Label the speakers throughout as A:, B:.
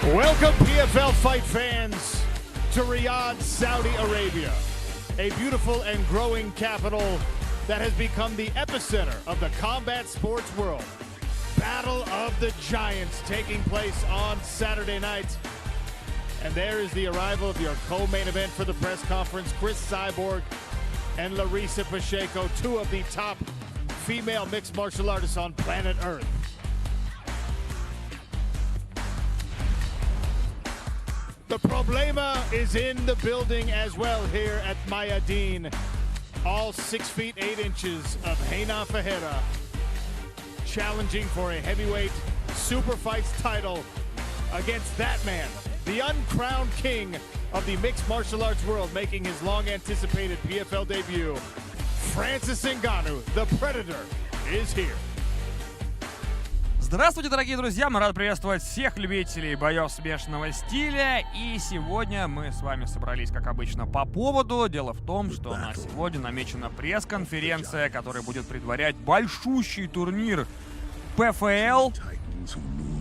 A: Welcome, PFL fight fans, to Riyadh, Saudi Arabia, a beautiful and growing capital that has become the epicenter of the combat sports world. Battle of the Giants taking place on Saturday night. And there is the arrival of your co-main event for the press conference, Krys Cyborg and Lariсы Pacheko, two of the top female mixed martial artists on planet Earth. The Problema is in the building as well here at Mayadeen. All 6 feet 8 inches of Reina Ferreira challenging for a heavyweight super fights title against that man, the uncrowned king of the mixed martial arts world, making his long anticipated PFL debut. Francis Ngannou, the Predator, is here.
B: Здравствуйте, дорогие друзья! Мы рады приветствовать всех любителей боев смешанного стиля. И сегодня мы с вами собрались, как обычно, по поводу. Дело в том, что на сегодня намечена пресс-конференция, которая будет предварять большущий турнир ПФЛ,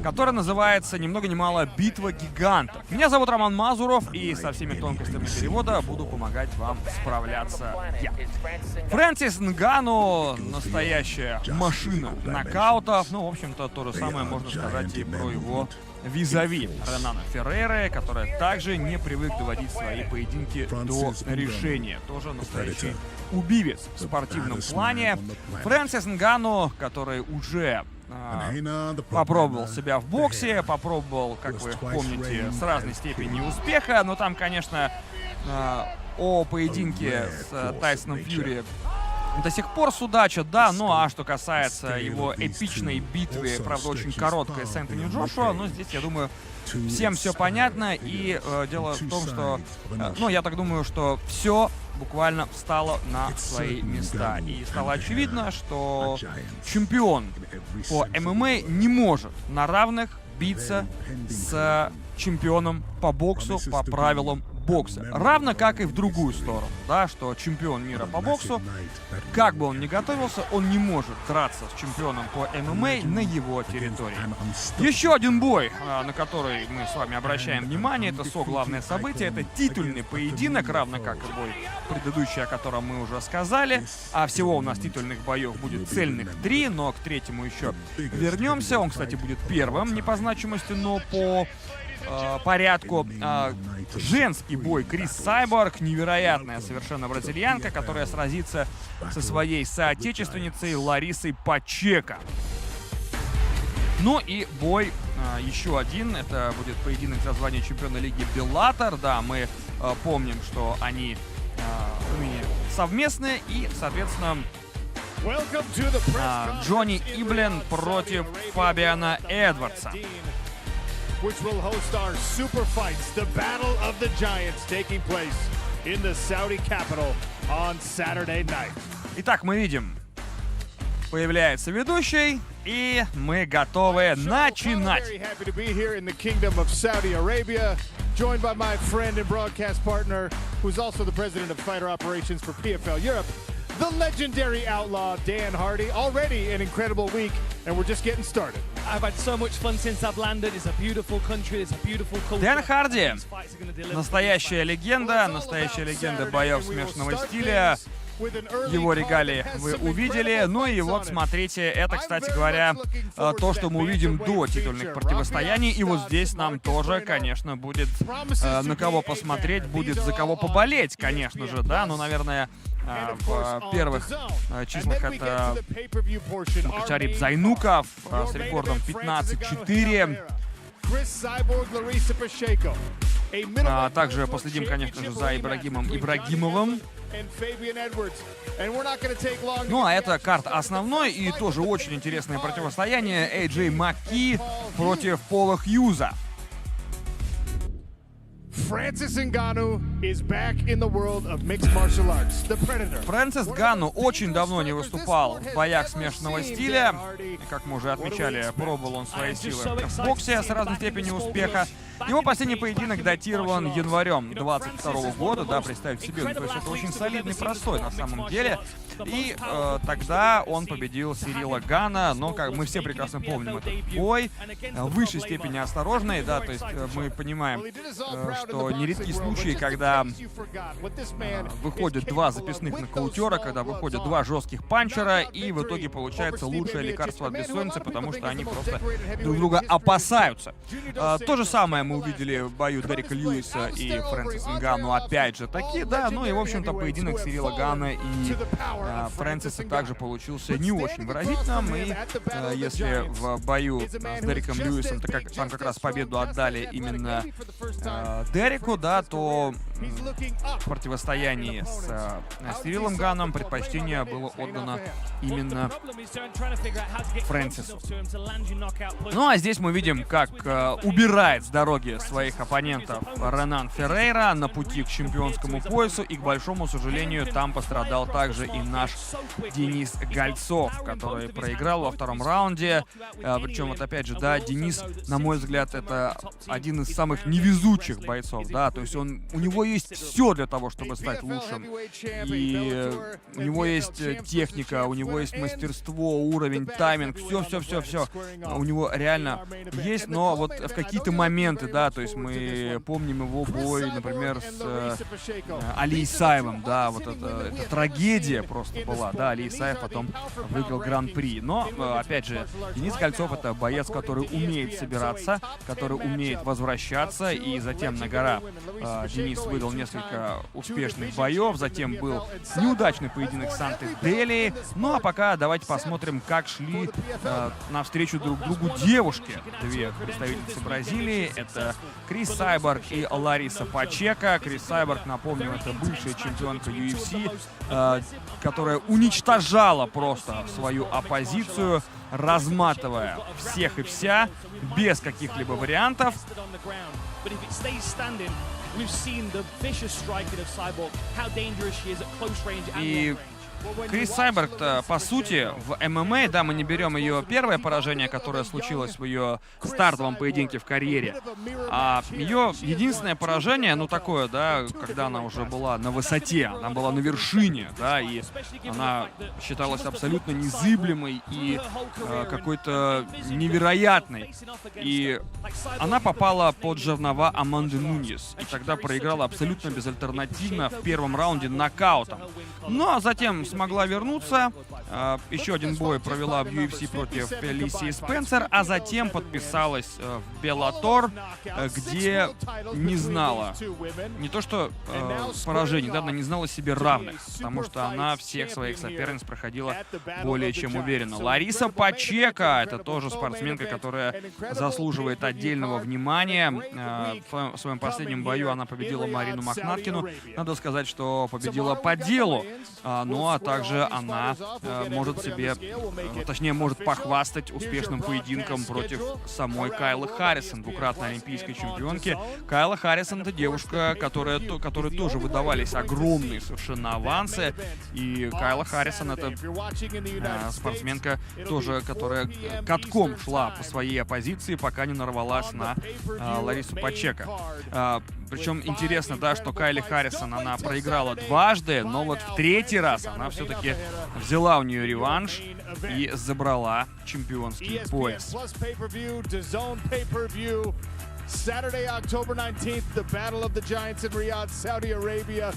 B: который называется ни много ни мало «Битва гигантов». Меня зовут Роман Мазуров, и со всеми тонкостями перевода буду помогать вам справляться я. Фрэнсис Нганну — настоящая машина нокаутов. Ну, в общем-то, то же самое можно сказать и про его визави Ренана Феррейры, который также не привык доводить свои поединки до решения. Тоже настоящий убивец в спортивном плане. Фрэнсис Нганну, который уже попробовал себя в боксе, попробовал, как вы помните, с разной степенью успеха, но там, конечно, о поединке с Тайсоном Фьюри до сих пор судачат, да. Ну а что касается его эпичной битвы, правда очень короткой, с Энтони Джошуа, но здесь, я думаю, всем все понятно. И дело в том, что, ну, я так думаю, что все буквально встало на свои места. И стало очевидно, что чемпион по ММА не может на равных биться с чемпионом по боксу по правилам бокса. Равно как и в другую сторону, да, что чемпион мира по боксу, как бы он ни готовился, он не может драться с чемпионом по ММА на его территории. Еще один бой, на который мы с вами обращаем внимание, это главное событие, это титульный поединок, равно как и бой предыдущий, о котором мы уже сказали. А всего у нас титульных боев будет цельных 3, но к третьему еще вернемся. Он, кстати, будет первым, не по значимости, но по порядку. Женский бой Крис Сайборг, невероятная совершенно бразильянка, которая сразится со своей соотечественницей Ларисой Пачеко. Ну и бой еще один, это будет поединок за звание чемпиона лиги Bellator. Да, мы помним, что они совместные, и, соответственно, Джонни Эблином против Фабиана Эдвардса.
A: Which will host our super fights, the battle of the giants taking place in the Saudi capital on Saturday night.
B: Итак, мы видим, появляется ведущий, и мы готовы начинать.
A: Happy to be here in the Kingdom of Saudi Arabia, joined by my friend and broadcast partner, who's also the president of fighter operations for PFL Europe, the legendary outlaw Dan Hardy. Already an incredible week, and we're just getting started.
C: I've had so much fun since I've landed. It's a beautiful country, it's a beautiful culture.
B: Дэн Харди, настоящая легенда боев смешанного стиля. Его регалии вы увидели. Ну и вот, смотрите, это, кстати говоря, то, что мы увидим до титульных противостояний. И вот здесь нам тоже, конечно, будет на кого посмотреть, будет за кого поболеть, конечно же, да. Ну, наверное, в первых числах это Макашарип Зайнуков с рекордом 15-4. Также последим, конечно же, за Ибрагимом Ибрагимовым. Ну, а это карта основной и тоже очень интересное противостояние. Эй Джеем Макки против Пола Хьюза.
A: Фрэнсис Нганну is back in the world of mixed martial arts. The Predator.
B: Фрэнсис Нганну очень давно не выступал в боях смешанного стиля. И, как мы уже отмечали, пробовал он свои силы в боксе с разной степенью успеха. Его последний поединок датирован январем 22 года, да, представьте себе, ну, то есть это очень солидный простой на самом деле. И тогда он победил Сирила Гана, но, как мы все прекрасно помним, этот бой в высшей степени осторожный, да, то есть мы понимаем, что нередки случаи, когда выходят два записных нокаутера, когда выходят два жестких панчера, и в итоге получается лучшее лекарство от бессонницы, потому что они просто друг друга опасаются. То же самое мы увидели в бою Дерека Льюиса и Фрэнсиса Нганну, опять же таки, да, ну и, в общем-то, поединок Сирила Гана и Фрэнсиса также получился не очень выразительным, и если в бою с Дереком Льюисом там как раз победу отдали именно Дереку, да, то в противостоянии с Сирилом Ганом предпочтение было отдано именно Фрэнсису. Ну а здесь мы видим, как убирает с дороги своих оппонентов Феррейра на пути к чемпионскому поясу, и, к большому сожалению, там пострадал также и наш Денис Гольцов, который проиграл во втором раунде. Причем, вот опять же, да, Денис, на мой взгляд, это один из самых невезучих бойцов, да, то есть у него есть все для того, чтобы стать лучшим. И у него есть техника, у него есть мастерство, уровень, тайминг, все. У него реально есть, но вот в какие-то моменты, да, то есть мы помним его бой, например, с Али Исаевым, да, вот это трагедия просто была, да, Али Исаев потом выиграл гран-при. Но, опять же, Денис Гольцов — это боец, который умеет собираться, который умеет возвращаться, и затем на гора Денис выдал несколько успешных боев, затем был неудачный поединок с Сантой Дели. Ну а пока давайте посмотрим, как шли навстречу друг другу девушки. Две представительницы Бразилии, это Крис Сайборг и Лариса Пачеко. Крис Сайборг, напомню, это бывшая чемпионка UFC, которая уничтожала просто свою оппозицию, разматывая всех и вся, без каких-либо вариантов. И Крис Сайборг, по сути, в ММА, да, мы не берем ее первое поражение, которое случилось в ее стартовом поединке в карьере, а ее единственное поражение, ну такое, да, когда она уже была на высоте, она была на вершине, да, и она считалась абсолютно незыблемой и какой-то невероятной. И она попала под жернова Аманды Нуньес, и тогда проиграла абсолютно безальтернативно в первом раунде нокаутом. Ну а затем смогла вернуться, еще один бой провела в UFC против Фелисии Спенсер, а затем подписалась в Bellator, где не знала, не то что поражений, да, она не знала себе равных, потому что она всех своих соперниц проходила более чем уверенно. Лариса Пачеко, это тоже спортсменка, которая заслуживает отдельного внимания. В своем последнем бою она победила Марину Мохнаткину. Надо сказать, что победила по делу. Ну а также она может себе, точнее, может похвастать успешным поединком против самой Кайлы Харрисон, двукратной олимпийской чемпионки. Кайла Харрисон — это девушка, которой тоже выдавались огромные совершенно авансы. И Кайла Харрисон — это спортсменка тоже, которая катком шла по своей оппозиции, пока не нарвалась на Ларису Пачеко. Причем интересно, да, что Кайли Харрисон, она проиграла дважды, но вот в третий раз она все-таки взяла у нее реванш и забрала чемпионский пояс.
A: Saturday, October 19th, the Battle of the Giants in Riyadh, Saudi Arabia.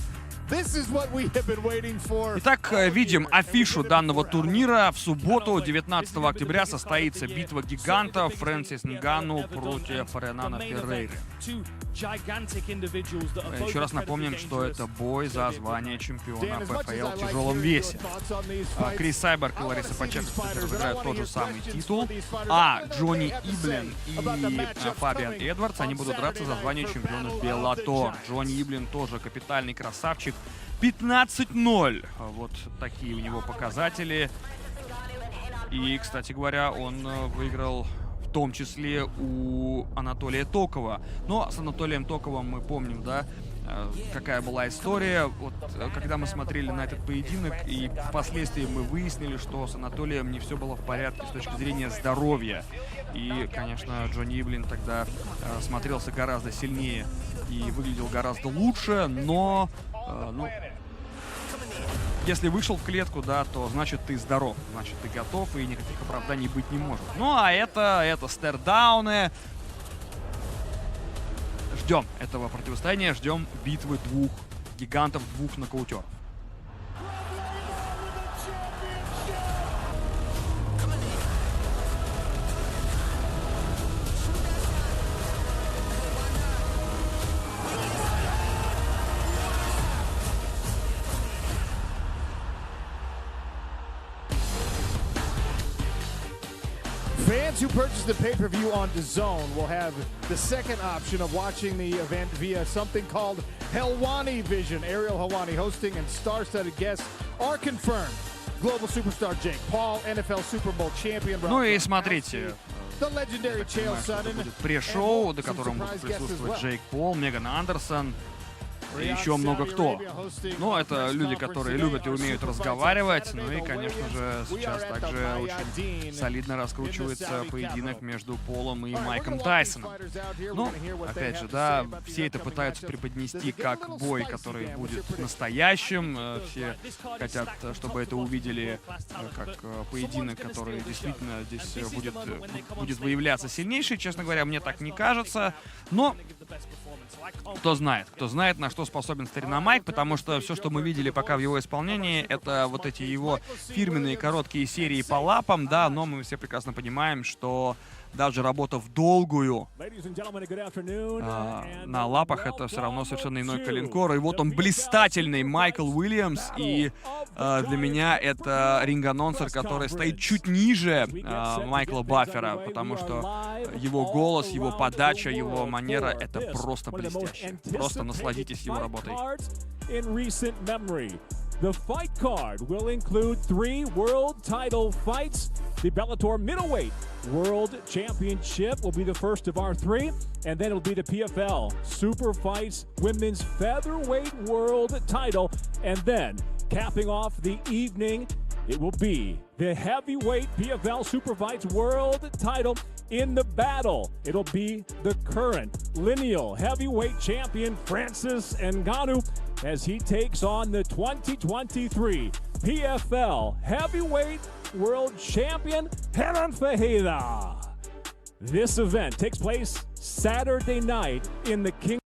A: This is what we have been waiting for.
B: Итак, видим афишу данного турнира. В субботу, 19 октября, состоится битва гигантов Фрэнсис Нганну против Ренана Феррейры. Еще раз напомним, что это бой за звание чемпиона ПФЛ в тяжелом весе. Крис Сайборг и Лариса Пачеко разыграют тот же самый титул, а Джонни Эблином и Фабиан Эдвардс, они будут драться за звание чемпиона Bellator. Джонни Эблин тоже капитальный красавчик. 15-0. Вот такие у него показатели. И, кстати говоря, он выиграл в том числе у Анатолия Токова. Но с Анатолием Токовым мы помним, да, какая была история. Вот когда мы смотрели на этот поединок, и впоследствии мы выяснили, что с Анатолием не все было в порядке с точки зрения здоровья. И, конечно, Джонни Эблин тогда смотрелся гораздо сильнее и выглядел гораздо лучше, но ну, если вышел в клетку, да, то значит ты здоров, значит ты готов, и никаких оправданий быть не может. Ну а это стердауны. Ждем этого противостояния, ждем битвы двух гигантов, двух нокаутеров.
A: Fans who purchase the pay-per-view on DAZN will have the second option of watching the event via something called Helwani Vision. Ariel Helwani hosting and star-studded guests are confirmed. Global superstar Jake Paul, NFL Super Bowl champion.
B: Ну и смотрите,
A: the legendary Chael Sonnen,
B: будет пресс-шоу, до которого будут присутствовать Джейк Пол, Меган Андерсон и еще много кто. Но это люди, которые любят и умеют разговаривать. Ну и, конечно же, сейчас также очень солидно раскручивается поединок между Полом и Майком Тайсоном. Ну, опять же, да, все это пытаются преподнести как бой, который будет настоящим. Все хотят, чтобы это увидели как поединок, который действительно здесь будет выявляться сильнейший. Честно говоря, мне так не кажется. Но кто знает, на что способен старина Майк, потому что все, что мы видели пока в его исполнении, это вот эти его фирменные короткие серии по лапам, да, но мы все прекрасно понимаем, что даже работа в долгую на лапах — это все равно совершенно иной коленкор. И вот он, блистательный Майкл Уильямс, и для меня это ринг-анонсер, который стоит чуть ниже Майкла Баффера, потому что его голос, его подача, его манера — это просто блестяще. Просто насладитесь его работой.
D: The fight card will include 3 world title fights. The Bellator Middleweight World Championship will be the first of our 3, and then it'll be the PFL Super Fights Women's Featherweight World Title, and then capping off the evening, it will be the heavyweight PFL Superfights World title in the battle. It'll be the current lineal heavyweight champion Francis Ngannou as he takes on the 2023 PFL Heavyweight World Champion Hernan Ferreyra. This event takes place Saturday night in the King.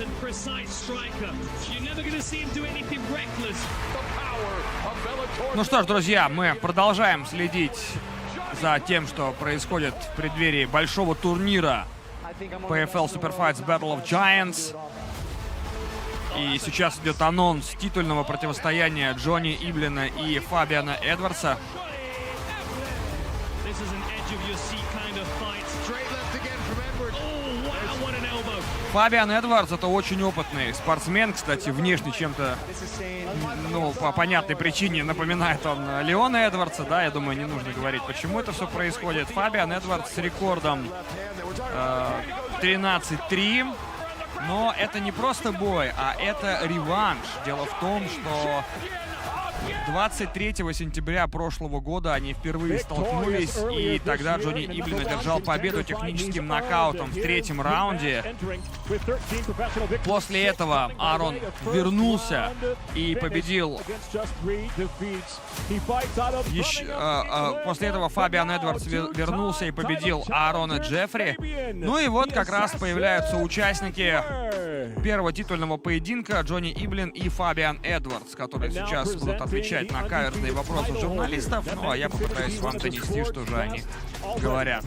E: and precise striker. You're never going to see him do anything reckless.
B: Ну что ж, друзья, мы продолжаем следить за тем, что происходит в преддверии большого турнира PFL Superfights Battle of Giants. И сейчас идет анонс титульного противостояния Джонни Эблина и Фабиана Эдвардса. Фабиан Эдвардс — это очень опытный спортсмен, кстати, внешне чем-то, ну, по понятной причине напоминает он Леона Эдвардса, да, я думаю, не нужно говорить, почему это все происходит. Фабиан Эдвардс с рекордом 13-3, но это не просто бой, а это реванш. Дело в том, что 23 сентября прошлого года они впервые столкнулись, и тогда Джонни Эблин одержал победу техническим нокаутом в третьем раунде. После этого Аарон вернулся и победил. После этого Фабиан Эдвардс вернулся и победил Аарона Джеффри. Ну и вот как раз появляются участники первого титульного поединка Джонни Эблин и Фабиан Эдвардс, которые сейчас будут отвечать на каверзные вопросы журналистов. Ну а я попытаюсь вам донести, что же они говорят.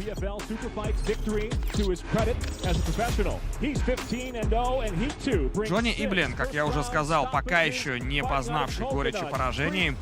B: Джонни Эблин, как я уже сказал, пока еще не познавший горечи поражений.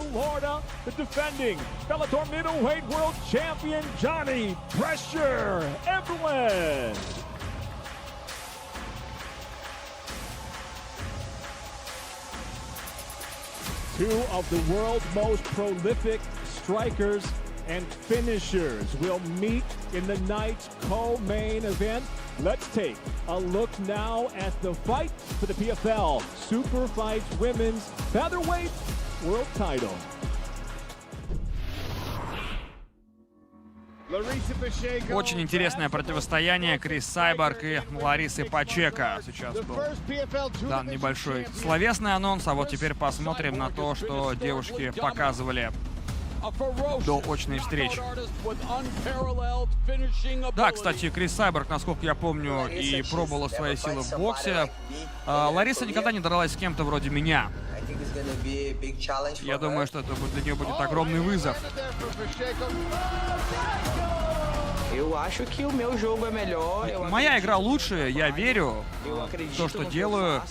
D: Two of the world's most prolific strikers and finishers will meet in the night's co-main event. Let's take a look now at the fight for the PFL Super Fights Women's Featherweight World Title.
B: Очень интересное противостояние. Крис Сайборг и Ларисы Пачеко. Сейчас был дан небольшой словесный анонс, а вот теперь посмотрим на то, что девушки показывали до очной встречи. Да, кстати, Крис Сайборг, насколько я помню, и пробовала свои силы в боксе. Лариса никогда не дралась с кем-то вроде меня. Я думаю, что это для нее будет огромный вызов. Моя игра лучше, я верю в то, что делаю.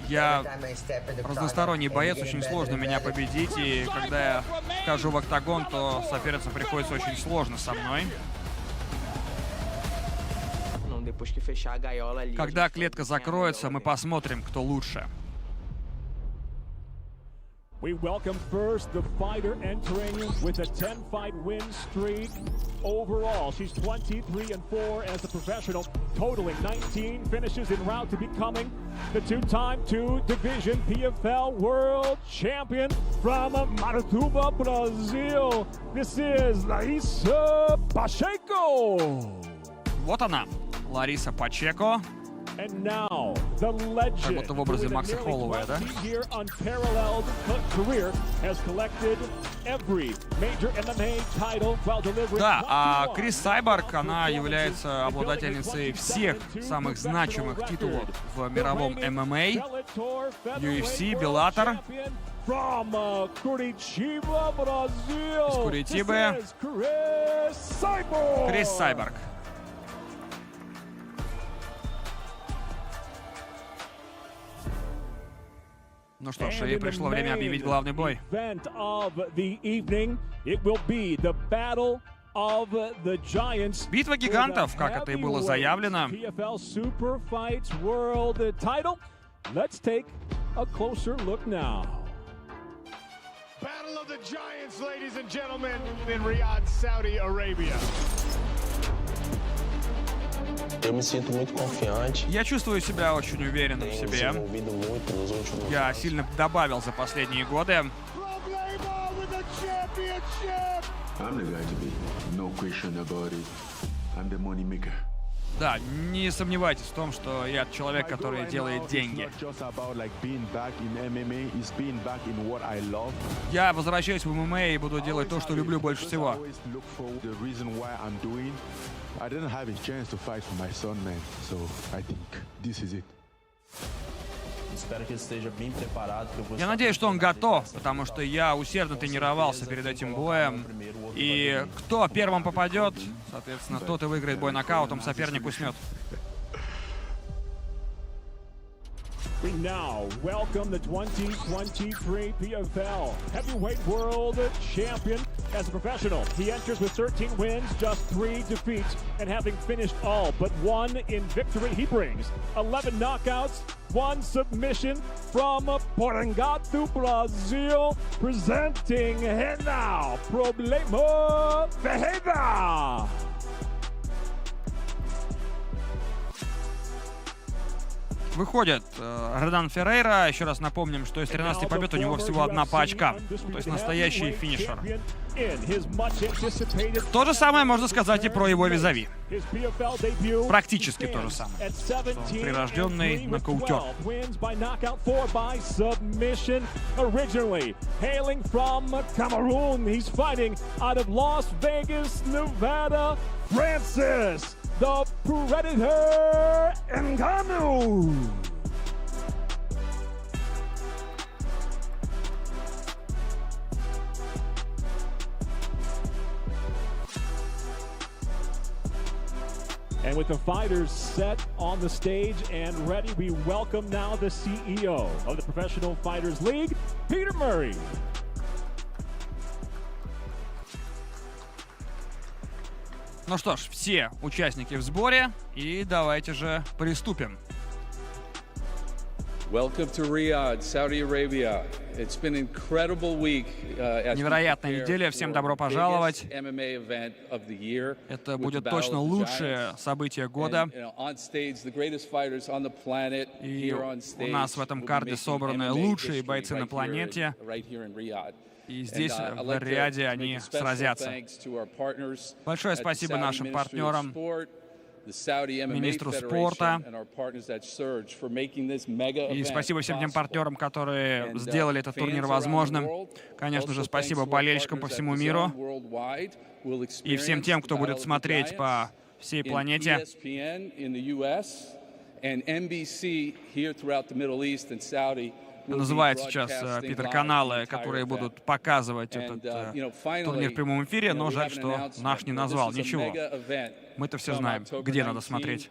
B: Я разносторонний боец, очень сложно меня победить, и когда я вхожу в октагон, то соперница приходится очень сложно со мной. Когда клетка закроется, мы посмотрим, кто лучше.
D: We welcome first the fighter entering with a 10-fight win streak. Overall, she's 23-4 as a professional, totaling 19 finishes en route to becoming the two-time two-division PFL World Champion from Marituba, Brazil. This is Lariсы Пачеко.
B: Вот она, Лариса Пачеко. Как будто в образе Макса Холлоуэя, да? Да, а Крис Сайборг, она является обладательницей всех самых значимых титулов в мировом ММА, UFC, Bellator. Из Куритибы Крис Сайборг. Ну что ж, и пришло время объявить главный бой. Битва гигантов, как это и было заявлено.
A: Battle of the Giants, ladies and gentlemen, in Riyadh, Saudi Arabia.
B: Я чувствую себя очень уверенным в себе. Я сильно добавил за последние годы. Да, не сомневайтесь в том, что я человек, который делает деньги. Я возвращаюсь в ММА и буду делать то, что люблю больше всего.
F: I didn't have a chance to fight for my son, man. So I think this is it.
B: Я надеюсь, что он готов, потому что я усердно тренировался перед этим боем. И кто первым попадет, соответственно, тот и выиграет бой нокаутом, соперник уснет.
D: We now welcome the 2023 PFL Heavyweight World Champion. As a professional, he enters with 13 wins, just 3 defeats, and having finished all but one in victory, he brings 11 knockouts, 1 submission from Portugal, Brazil, presenting here now, Problema Ferreyra.
B: Выходит Родан Феррейра. Еще раз напомним, что из 13 побед у него всего 1 по очкам. То есть настоящий финишер. То же самое можно сказать и про его визави. Практически то же самое. Прирожденный нокаутер.
D: The Predator Ngannu. And with the fighters set on the stage and ready, we welcome now the CEO of the Professional Fighters League, Peter Murray.
B: Ну что ж, все участники в сборе, и давайте же приступим.
G: Welcome to Riyadh, Saudi Arabia. It's been an incredible week.
B: Невероятная неделя, всем добро пожаловать. Это будет точно лучшее событие года. И у нас в этом карде собраны лучшие бойцы на планете. И здесь, в Риаде, они сразятся. Большое спасибо нашим партнерам, министру спорта. И спасибо всем тем партнерам, которые сделали этот турнир возможным. Конечно же, спасибо болельщикам по всему миру. И всем тем, кто будет смотреть по всей планете. Называют сейчас Питер каналы, которые будут показывать этот турнир в прямом эфире, но жаль, что наш не назвал. Ничего. Мы-то все знаем, где надо смотреть.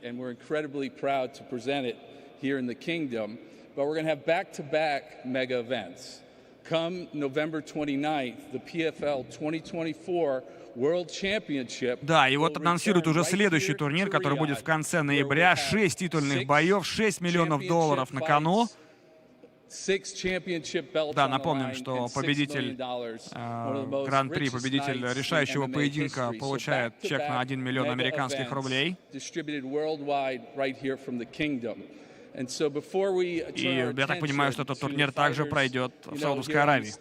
B: Да, и вот анонсируют уже следующий турнир, который будет в конце ноября. 6 титульных боев, $6 миллионов на кону. Да, напомним, что победитель Гран-при, победитель решающего поединка получает чек на 1 миллион американских рублей. И я так понимаю, что этот турнир также пройдет в Саудовской Аравии.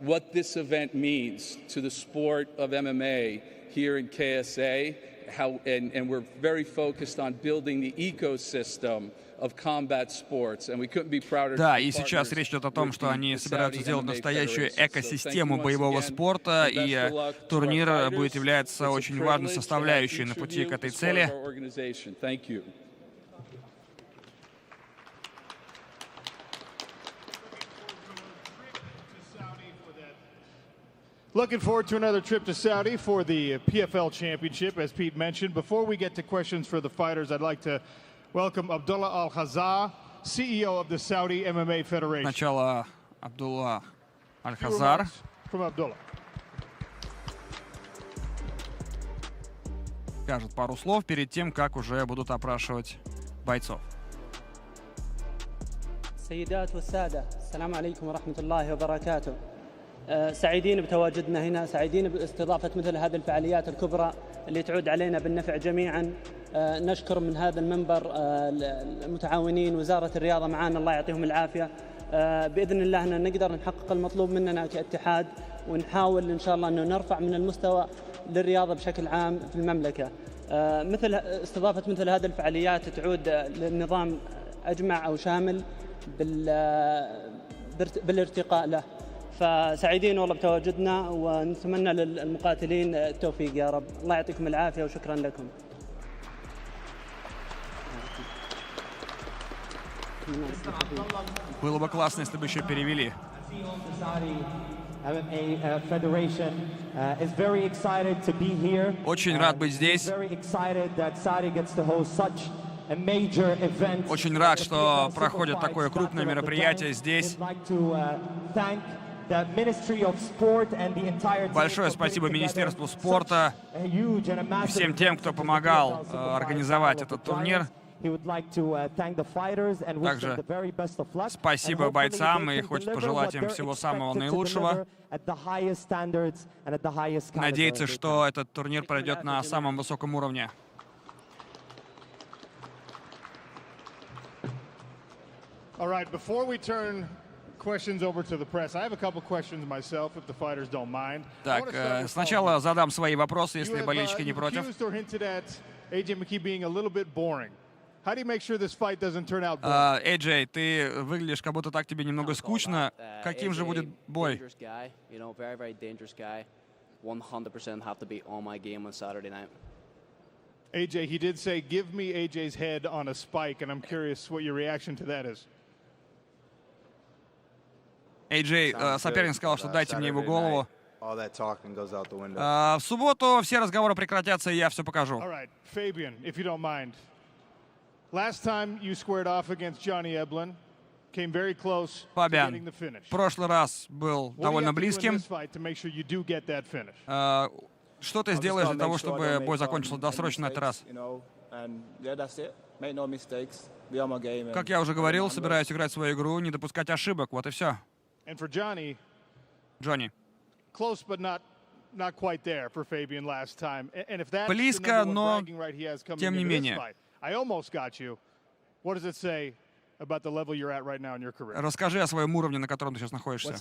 G: What this event means to the sport of MMA here in KSA, and we're very focused on building the ecosystem of combat sports, and we couldn't be prouder.
B: Да, и сейчас речь идет о том, что они собираются сделать настоящую экосистему боевого спорта, и турнир будет являться очень важной составляющей на пути к этой цели.
A: Looking forward to another trip to Saudi for the PFL Championship, as Pete mentioned. Before we get to questions for the fighters, I'd like to welcome Abdullah Al-Khazar, CEO of the Saudi MMA Federation.
B: Сначала Абдулла Аль-Хазар. Скажет пару слов перед тем, как уже будут опрашивать бойцов.
H: السيدات والسادة السلام عليكم ورحمة الله وبركاته. سعيدين بتواجدنا هنا، سعيدين باستضافة مثل هذه الفعاليات الكبرى اللي تعود علينا بالنفع جميعا. نشكر من هذا المنبر المتعاونين وزارة الرياضة معنا، الله يعطيهم العافية. بإذن الله أن نقدر نحقق المطلوب مننا كاتحاد، ونحاول إن شاء الله أنه نرفع من المستوى للرياضة بشكل عام في المملكة. مثل استضافة مثل هذه الفعاليات تعود للنظام أجمع أو شامل بالارتقاء له. فسعيدين والله بتواجدنا، ونتمنى للمقاتلين التوفيق يا رب. الله يعطيكم العافية وشكرا لكم.
B: Было бы классно, если бы еще перевели. Очень рад быть здесь. Очень рад, что проходит такое крупное мероприятие здесь. Большое спасибо Министерству спорта и всем тем, кто помогал организовать этот турнир. Также спасибо бойцам и хочет пожелать им всего самого наилучшего. Надеется, что этот турнир пройдет на самом высоком уровне.
A: All right, before we turn questions over to the press, I have a couple questions myself, if the fighters don't mind.
B: Так, сначала задам свои вопросы, если болельщики не против.
A: Эй Джеем Макки being a little bit boring. How do you make sure this fight doesn't turn out boring?
B: Эй Джей, ты выглядишь, как будто так тебе немного скучно. Каким же будет бой?
A: AJ, he did say, give me AJ's head on a spike, and I'm curious what your reaction to that is.
B: Эй Джей, соперник сказал, что дайте мне его голову. В субботу все разговоры прекратятся, и я все покажу.
A: All right, Fabian, if you don't mind. Last time you squared off against Johnny Эблин, came very close to getting the finish.
B: В прошлый раз был довольно близким. Что ты сделаешь для того, чтобы бой закончился досрочно на этот раз? Как я уже говорил, собираюсь играть свою игру, не допускать ошибок, вот и все. Джонни. Близко, но тем не менее. Расскажи о своем уровне, на котором ты сейчас находишься.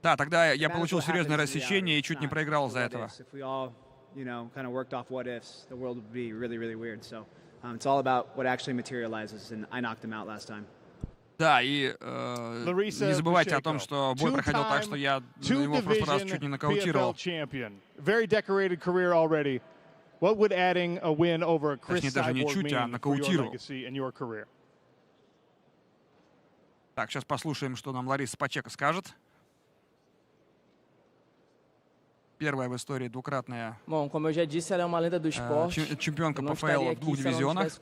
B: Да, тогда я получил серьезное рассечение и чуть не проиграл из-за этого. Да, и не забывайте о том, что бой проходил так, что я его в прошлый раз чуть не нокаутировал. Точнее, даже не чуть, а нокаутировал. Так, сейчас послушаем, что нам Лариса Пачеко скажет. Первая в истории двукратная чемпионка ПФЛ в двух дивизионах.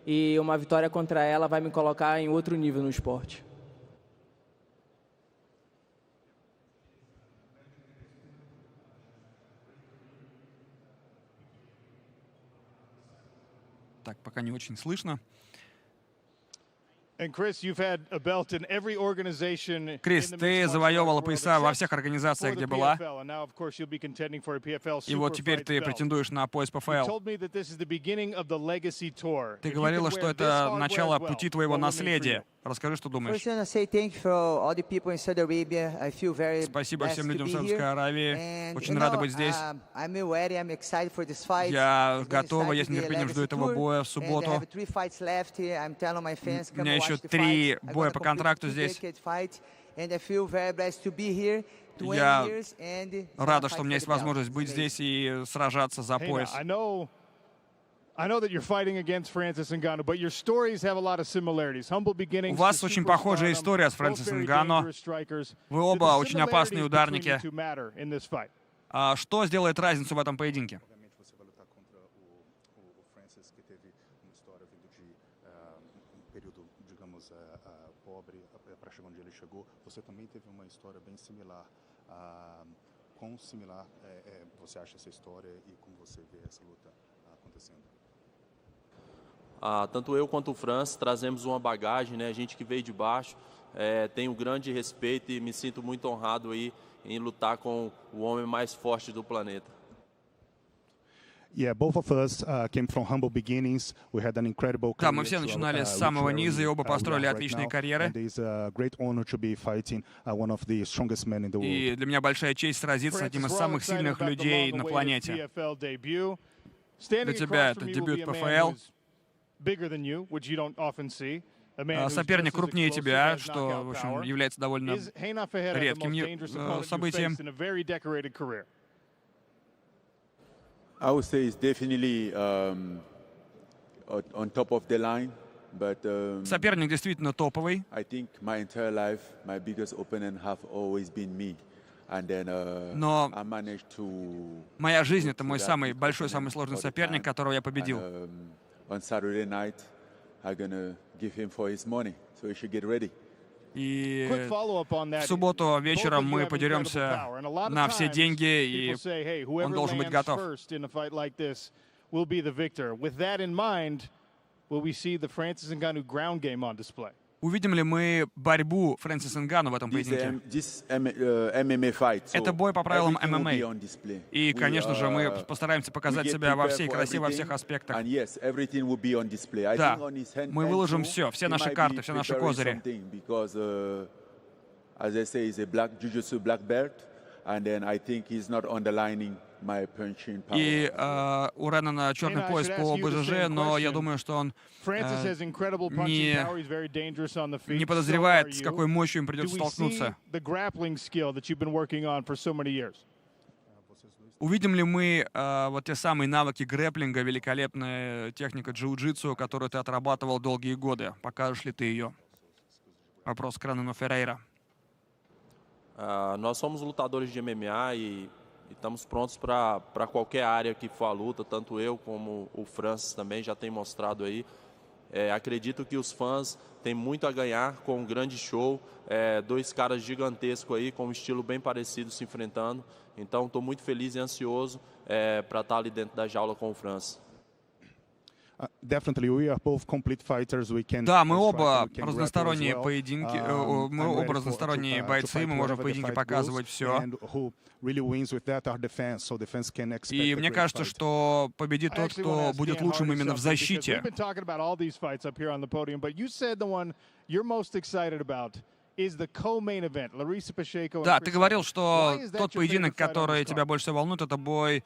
I: E uma vitória contra ela vai me colocar em outro nível no esporte.
B: Так, пока не очень слышно.
A: Крис,
B: ты завоевала пояса во всех организациях, где была. И вот теперь ты претендуешь на пояс ПФЛ. Ты говорила, что это начало пути твоего наследия. Расскажи, что думаешь. Спасибо всем людям в Саудовской Аравии. Очень рада быть здесь. Я готова, я с нетерпением жду этого боя в субботу. У меня еще 3 боя по контракту здесь. Я рада, что у меня есть возможность быть здесь и сражаться за пояс. У вас очень похожая история с Фрэнсисом Нганну. Вы оба очень опасные ударники. Что сделает разницу в этом поединке?
J: Tanto eu quanto o Francis trazemos uma bagagem, né? A gente que veio de baixo, tenho grande respeito e me sinto muito honrado aí em lutar com o homem mais forte do planeta.
F: Yeah, both of us came from humble beginnings. We had an incredible career.
B: Да, мы все начинали с самого низа и оба построили отличные карьеры. И для меня большая честь сразиться с одним из самых сильных людей на планете. Для тебя это дебют ПФЛ. Соперник крупнее тебя, что, в общем, является довольно редким событием.
K: I would say it's definitely on top of the line, but
B: соперник действительно топовый.
K: I think my entire life, my biggest opponent have always been me, and then
B: Но
K: I managed to.
B: Моя жизнь — это мой самый большой, самый сложный соперник, которого я победил.
K: On Saturday night, I'm gonna give him for his money, so he should get ready.
B: И в субботу вечером мы подеремся на все деньги, и он должен быть готов. Увидим ли мы борьбу Фрэнсис Нганну в этом поединке? Это бой по правилам ММА. И, конечно же, мы постараемся показать себя во всей красе, во всех аспектах. Да, мы выложим все наши карты, все наши козыри. И у Ренана черный пояс по БЖЖ, но я думаю, что он не подозревает, с какой мощью им придется столкнуться. Увидим ли мы вот те самые навыки грэпплинга, великолепная техника джиу-джитсу, которую ты отрабатывал долгие годы? Покажешь ли ты ее? Вопрос к Реннану Феррейра.
J: Nós somos lutadores de MMA e estamos prontos para qualquer área que for a luta, tanto eu como o Francis também já tem mostrado aí. Acredito que os fãs têm muito a ganhar com um grande show, dois caras gigantescos aí com um estilo bem parecido se enfrentando. Então estou muito feliz e ansioso para estar ali dentro da jaula com o Francis.
B: Да, мы оба разносторонние поединки, мы оба разносторонние бойцы, мы можем в поединке показывать все. И мне кажется, что победит тот, кто будет лучшим именно в защите. Да, ты говорил, что тот поединок, который тебя больше всего волнует, это бой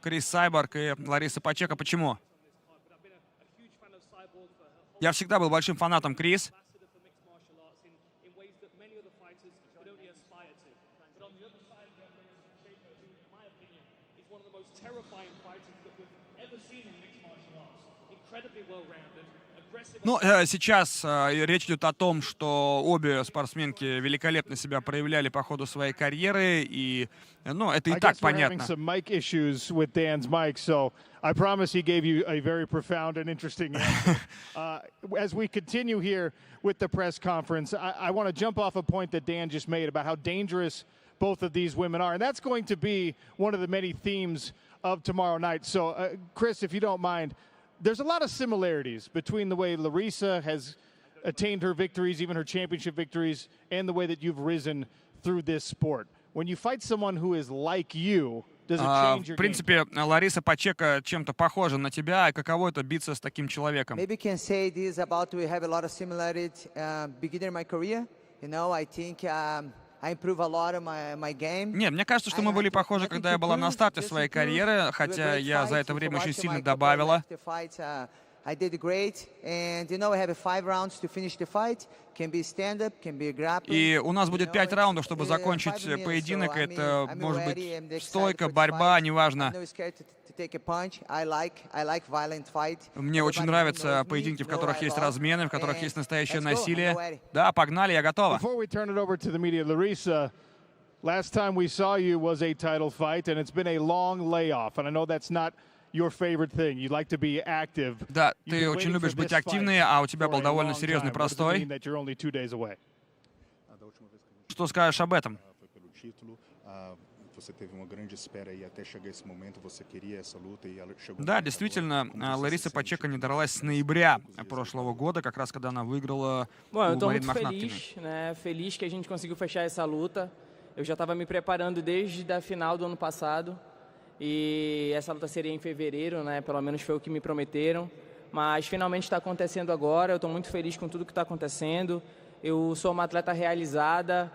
B: Крис Сайборг и Ларисы Пачеко. Почему? Я всегда был большим фанатом Крис. Ну, сейчас речь идет о том, что обе спортсменки великолепно себя проявляли по ходу своей карьеры, и, ну, это и так понятно.
A: I promise he gave you a very profound and interesting answer. As we continue here with the press conference, I want to jump off a point that Dan just made about how dangerous both of these women are. And that's going to be one of the many themes of tomorrow night. So, Chris, if you don't mind, there's a lot of similarities between the way Larissa has attained her victories, even her championship victories, and the way that you've risen through this sport. When you fight someone who is like you,
B: в принципе, Лариса Пачеко чем-то похожа на тебя. Каково это биться с таким человеком? Нет, мне кажется, что мы были похожи, когда я была на старте своей карьеры, хотя я за это время очень сильно добавила. И у нас будет 5 раундов, чтобы закончить поединок. Это может быть стойка, борьба, неважно. Мне очень нравятся поединки, в которых есть размены, в которых есть настоящее насилие. Да, погнали, я готова.
A: Last time we saw you was a title fight, and it's been a long layoff. And I know that's not your favorite thing. You like to be active.
B: Да, ты очень любишь быть активной, а у тебя был довольно серьезный простой. Что скажешь об этом? Да, действительно, Лариса Пачеко не дралась с ноября прошлого года, как раз когда она выиграла у Марины Мохнаткиной.
I: Feliz que a gente conseguiu fechar essa luta. Eu já estava me preparando desde a final do ano passado. E essa luta seria em fevereiro, né? Pelo menos foi o que me prometeram. Mas finalmente está acontecendo agora. Eu estou muito feliz com tudo que está acontecendo. Eu sou uma atleta realizada.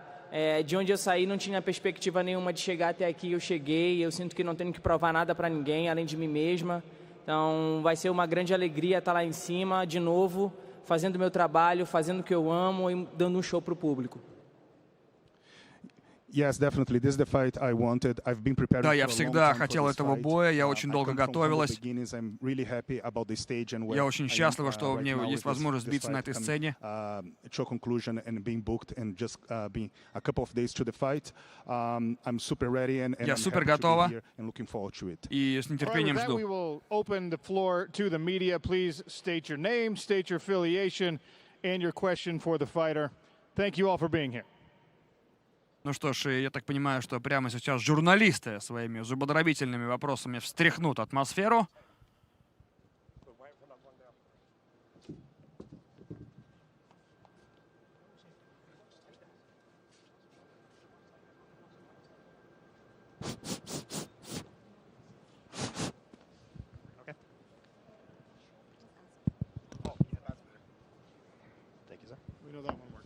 I: De onde eu saí não tinha perspectiva nenhuma de chegar até aqui. Eu cheguei. Eu sinto que não tenho que provar nada para ninguém, além de mim mesma. Então vai ser uma grande alegria estar lá em cima, de novo, fazendo o meu trabalho, fazendo o que eu amo e dando um show para o público.
A: Yes, definitely. This is the fight I wanted. I've been preparing.
B: Да, я всегда хотел этого боя, я очень долго готовилась. Я очень счастлива, что у меня есть возможность биться на этой сцене. Я супер готова и с нетерпением жду.
A: Thank you all for being here.
B: Ну что ж, я так понимаю, что прямо сейчас журналисты своими зубодробительными вопросами встряхнут атмосферу.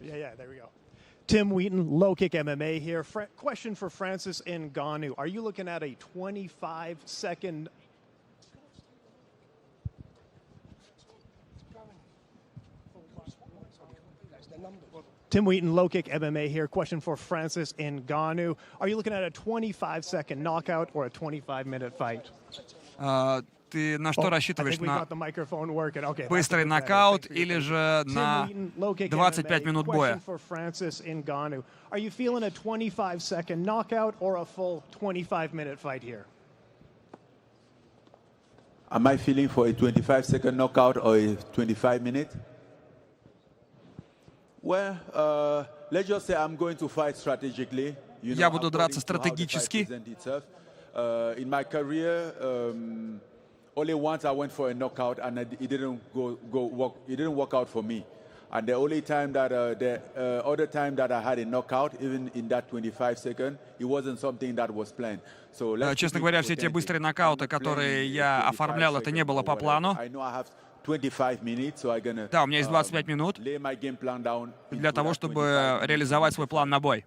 L: Yeah, there we go. Tim Wheaton, Low Kick MMA here. Question for Francis Ngannou. Are you looking at a 25-second... Tim Wheaton, Low Kick MMA here. Question for Francis Ngannou. Are you looking at a 25-second knockout or a 25-minute fight?
B: Ты на что рассчитываешь? На быстрый нокаут или же на 25 минут боя?
L: Are you feeling a 25-second knockout or a full 25-minute fight here?
K: Am I feeling for a 25-second knockout or a 25-minute? Well, let's just say I'm going to fight strategically.
B: Я буду драться стратегически.
K: In my career, only once I went for a knockout and it didn't work out for me. And the only time that other time that I had a knockout, even in that 25 seconds, it wasn't something that was planned. So
B: честно говоря, все те быстрые нокауты, которые я оформлял, это не было по плану. Да, у меня есть 25 минут для того, чтобы реализовать свой план на бой.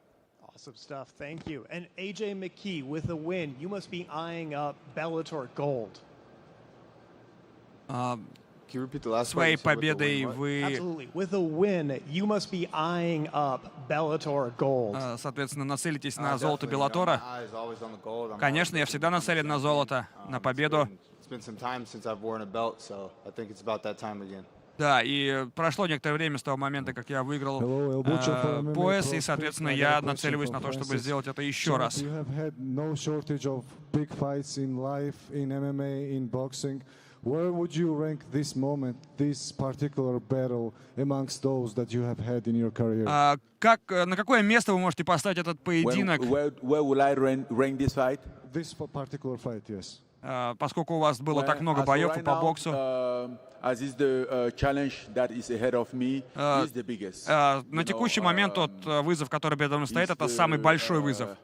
L: Awesome stuff. Thank you. And Эй Джеем Макки, with a win, you must be eyeing up Bellator Gold.
B: Своей победой вы, соответственно, нацелитесь на золото Беллатора. Конечно, я всегда нацелен на золото, на победу. Да, и прошло некоторое время с того момента, как я выиграл пояс, и, соответственно, я нацеливаюсь на то, чтобы сделать это еще раз.
M: Where would you rank this moment, this particular battle, amongst those that you have had in your career?
B: На какое место вы можете поставить этот поединок?
K: Where will I rank this fight?
M: This particular fight, yes.
B: Поскольку у вас было так много боев по боксу.
K: As is the challenge that is ahead of me, is the biggest.
B: На текущий момент тот вызов, который передо мной стоит, это самый большой вызов.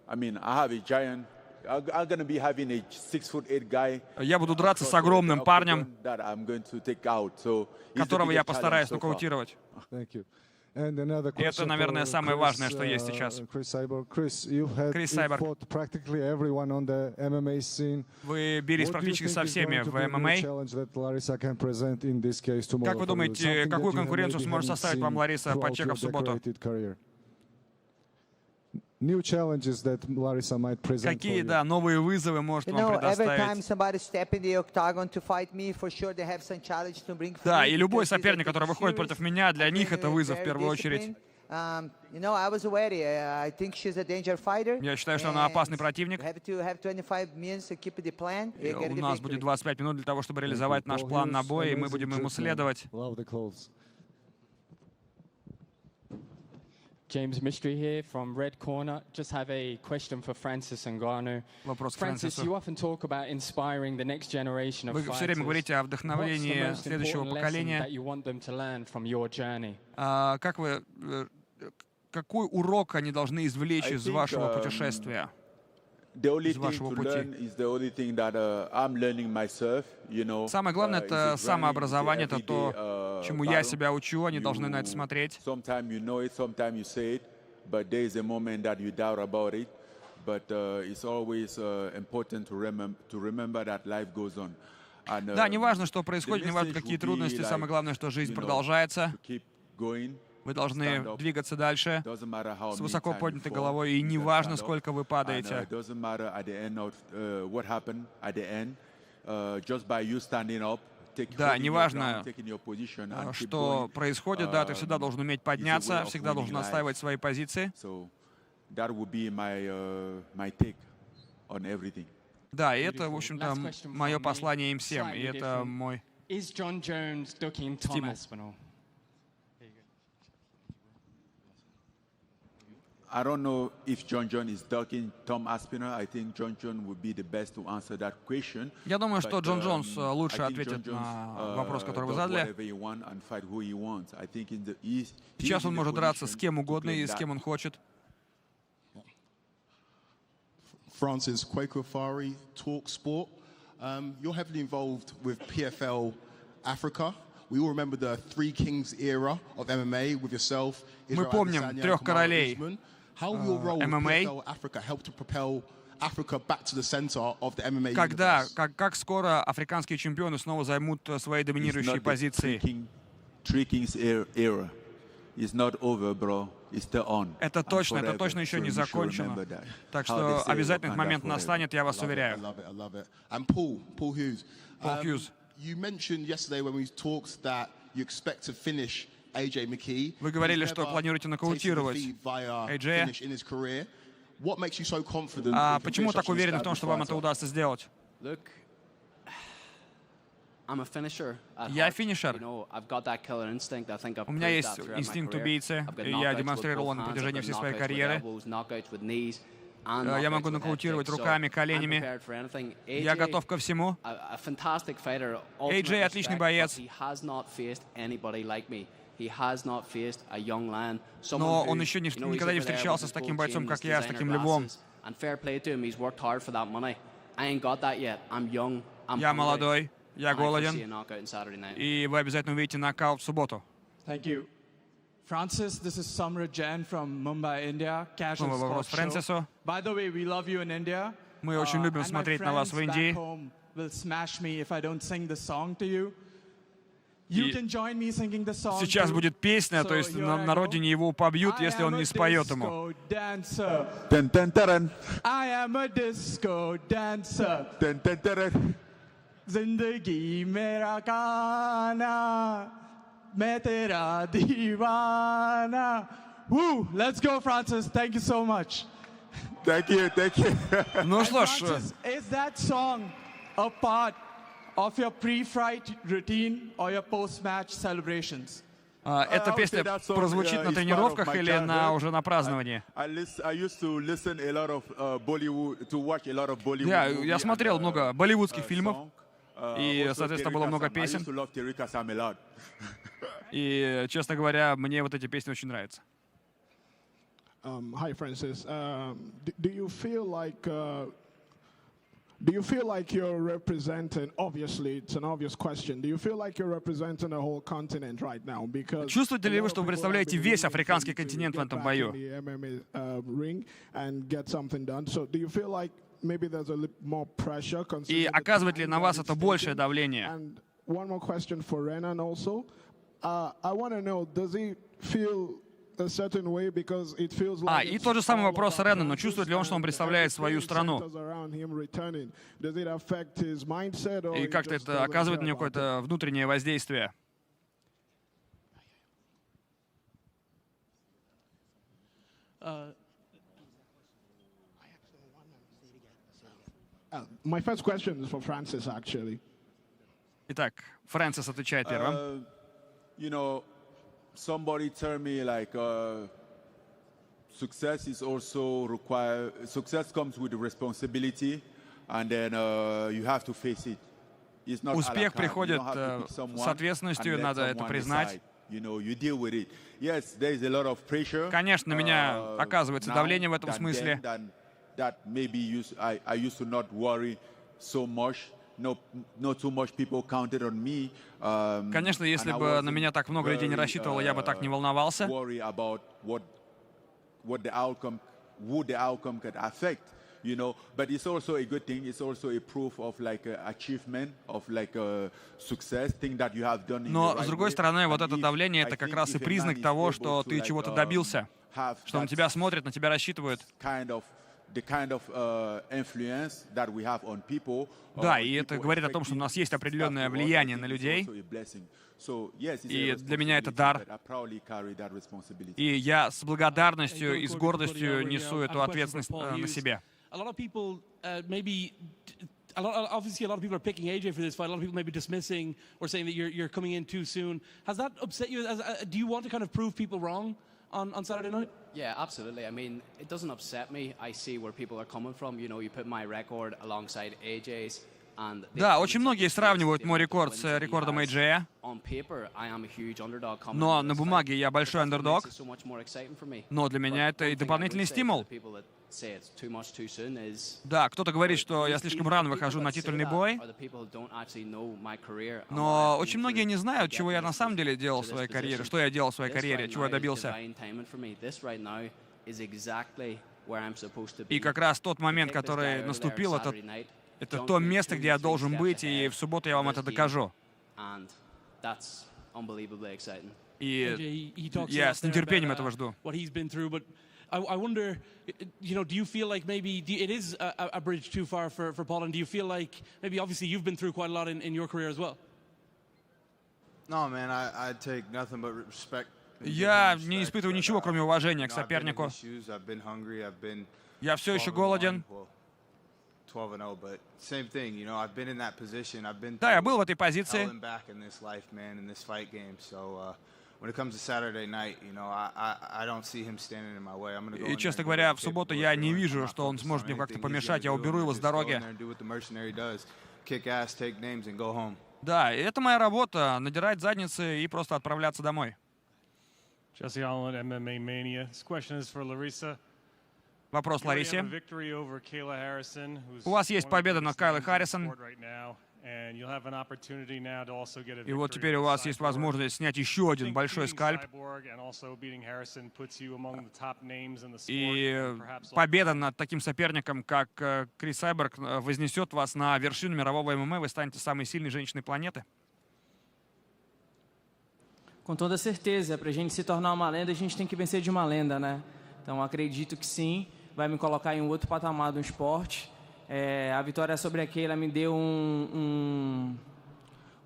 K: I mean, I have a giant.
B: Я буду драться с огромным парнем, которого я постараюсь нокаутировать. И это, наверное, самое важное, что есть сейчас. Крис Сайборг, вы бились практически со всеми в ММА. Как вы думаете, какую конкуренцию сможет составить вам Лариса Пачеко в субботу? Какие, да, новые вызовы может вам предоставить? Да, и любой соперник, который выходит против меня, для них это вызов в первую очередь. Я считаю, что она опасный противник. И у нас будет 25 минут для того, чтобы реализовать наш план на бой, и мы будем ему следовать.
N: James Mystery here from Red Corner. Just have a question for Francis Ngannou. Francis, you often talk about inspiring the next generation of fighters.
B: Вы все время говорите о вдохновлении следующего поколения. Какой урок они должны извлечь из вашего путешествия? Из вашего пути. Самое главное — это самообразование, это то, чему я себя учу, они должны на это смотреть. Да, не важно, что происходит, не важно, какие трудности, самое главное, что жизнь продолжается. Вы должны двигаться дальше с высоко поднятой головой, и неважно, сколько вы падаете. Да, неважно, что происходит, да, ты всегда должен уметь подняться, всегда должен отстаивать свои позиции. Да, и это, в общем-то, мое послание им всем, и это мой стимул.
K: I don't know if John is ducking Tom Aspinall. I think John would be the best to answer that question.
B: Я думаю, что Джон Джонс лучше ответит на вопрос, который вы задали. Сейчас он может драться с кем угодно и с кем он хочет.
O: Francis Kwekufari, Talk Sport. You're heavily involved with PFL Africa. We all remember the Three Kings era of MMA with yourself.
B: Мы помним трех королей MMA. Как скоро африканские чемпионы снова займут свои доминирующие позиции?
K: Three Kings era is not over, bro. It's still on.
B: Это точно еще не закончено. Так что обязательно этот момент настанет, я вас уверяю.
O: Paul Hughes.
B: Paul Hughes.
O: You mentioned yesterday when we talked that you expect to finish Эй Джеем Макки.
B: Вы говорили, что планируете нокаутировать Эй Джея. А почему так уверены в том, что вам это удастся сделать? Я финишер. У меня есть инстинкт убийцы, и я демонстрировал на протяжении всей своей карьеры. Я могу нокаутировать руками, коленями. Я готов ко всему. Эй Джей отличный боец. Но он еще никогда не встречался с таким бойцом, как я, с таким львом. Я молодой, я голоден, и вы обязательно увидите нокаут в субботу.
P: Francis, this is Samra Jain from Mumbai, India. Casual sports show. By the way, we love you in India.
B: Мы очень любим смотреть на вас в Индии.
P: Will smash me if I don't sing the song to you. You can join me singing the song.
B: Сейчас будет песня, то есть на родине его побьют, если он не споет ему.
P: I am a disco dancer. Zindagi mera gaana. मैं तेरा दीवाना. Woo! Let's go, Francis. Thank you so much.
K: Thank you.
B: Ну что ж.
P: Is that song a part of your pre-fight routine or your post-match celebrations?
B: Эта песня прозвучит на тренировках или уже на праздновании? Я смотрел много болливудских фильмов. И, соответственно, было много песен. И, честно говоря, мне вот эти песни очень нравятся.
Q: Hi, Francis. Do you feel like you're representing? Obviously, it's an obvious question. Do you feel like you're representing a whole continent right now? Because
B: чувствуете ли вы, что вы представляете весь африканский континент в этом бою? И оказывает ли на вас это большее давление? И тот же самый вопрос Рена, но чувствует ли он, что он представляет свою страну? И как-то это оказывает на него какое-то внутреннее воздействие?
Q: My first question is for Francis, actually.
B: Итак, Фрэнсис отвечает первым.
K: You know, somebody tell me like success is also required. Success comes with responsibility, and then you have to face it. It's not
B: Успех приходит с ответственностью, надо это признать.
K: You know, you deal with it. Yes, there is a lot of pressure.
B: Конечно, на меня оказывается давление в этом смысле.
K: That maybe I used to not worry so much. Not too much people counted on me.
B: Конечно, если бы на меня так много людей не рассчитывало, я бы так не волновался.
K: Worry about what the outcome could affect, you know. But it's also a good thing. It's also a proof of like achievement, of like success, thing that you have done.
B: Но с другой стороны, вот это давление, это как раз и признак того, что ты чего-то добился, что на тебя смотрят, на тебя рассчитывают. Да, и это говорит о том, что у нас есть определенное влияние на людей. И для меня это дар. И я с благодарностью и с гордостью несу эту ответственность на себе.
R: Obviously, a lot of people are picking AJ for this fight. A lot of people may be dismissing or saying that you're coming in too soon. Has that upset you? Do you want to kind of prove people wrong on Saturday night?
S: Yeah, absolutely. I mean, it doesn't upset me. I see where people are coming from. You know, you put my record alongside AJ's.
B: Да, очень многие сравнивают мой рекорд с рекордом Эй Джея. Но на бумаге я большой андердог. Но для меня это и дополнительный стимул. Да, кто-то говорит, что я слишком рано выхожу на титульный бой. Но очень многие не знают, чего я на самом деле делал в своей карьере, что я делал в своей карьере, чего я добился. И как раз тот момент, который наступил, это то место, где я должен быть, и в субботу я вам это докажу. И я с нетерпением этого жду.
R: I wonder, you know, do you feel like maybe it is a bridge too far for Polom? Do you feel like maybe obviously you've been through quite a lot in your career as well?
T: No, man, I take nothing but respect.
B: Я не испытываю ничего, кроме уважения к сопернику. Я все еще голоден. Да, я был в этой позиции. И, честно говоря, в субботу я не вижу, что он сможет мне как-то помешать. Я уберу его с дороги. Да, и это моя работа — надирать задницы и просто отправляться домой. Вопрос Ларисе. У вас есть победа над Кайлой Харрисон. И вот теперь у вас есть возможность снять еще один большой скальп. И победа над таким соперником, как Крис Сайборг, вознесет вас на вершину мирового ММА. Вы станете самой сильной женщиной планеты.
I: Com toda certeza, para a gente se tornar uma lenda, a gente tem que vencer de uma lenda, né? Então acredito que sim, vai me colocar em outro patamar do esporte. A vitória sobre a Keila me deu